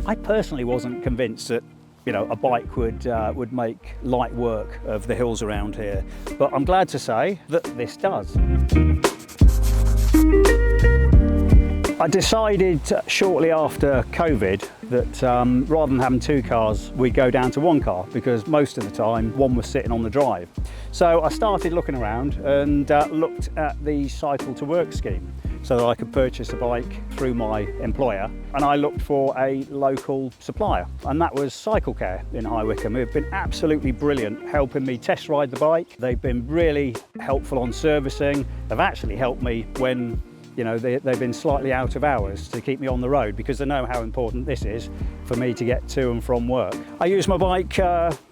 I personally wasn't convinced that a bike would make light work of the hills around here, but I'm glad to say that this does. I decided shortly after COVID that rather than having two cars, we'd go down to one car, because most of the time one was sitting on the drive. So I started looking around and looked at the cycle to work scheme so that I could purchase a bike through my employer, and I looked for a local supplier, and that was Cycle Care in High Wycombe. They've been absolutely brilliant helping me test ride the bike. They've been really helpful on servicing. They've actually helped me when they've been slightly out of hours to keep me on the road, because they know how important this is for me to get to and from work. I use my bike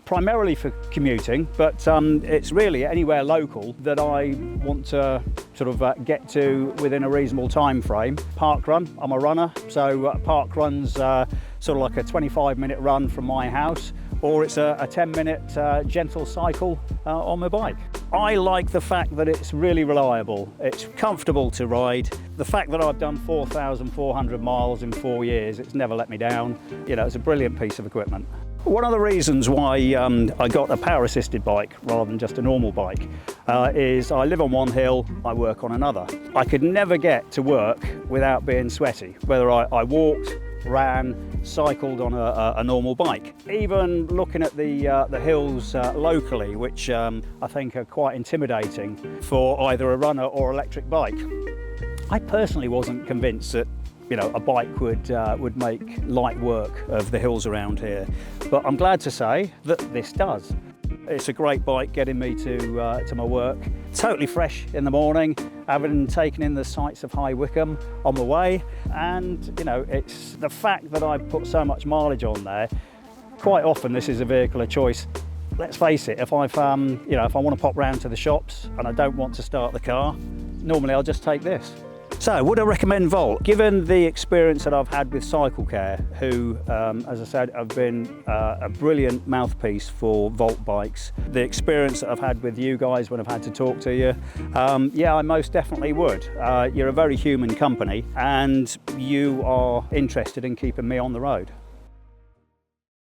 primarily for commuting, but it's really anywhere local that I want to sort of get to within a reasonable time frame. Park run, I'm a runner, so park run's sort of like a 25-minute run from my house, or it's a 10-minute gentle cycle on my bike. I like the fact that it's really reliable, it's comfortable to ride. The fact that I've done 4,400 miles in 4 years, it's never let me down. It's a brilliant piece of equipment. One of the reasons why I got a power-assisted bike rather than just a normal bike is I live on one hill, I work on another. I could never get to work without being sweaty, whether I walked, ran, cycled on a normal bike. Even looking at the hills locally, which I think are quite intimidating for either a runner or electric bike, I personally wasn't convinced that a bike would make light work of the hills around here, but I'm glad to say that this does. It's a great bike getting me to my work. Totally fresh in the morning, having taken in the sights of High Wycombe on the way, and it's the fact that I've put so much mileage on there. Quite often this is a vehicle of choice. Let's face it, if if I want to pop round to the shops and I don't want to start the car, normally I'll just take this. So, would I recommend Volt? Given the experience that I've had with Cycle Care, who, as I said, have been a brilliant mouthpiece for Volt bikes, the experience that I've had with you guys when I've had to talk to you, yeah, I most definitely would. You're a very human company, and you are interested in keeping me on the road.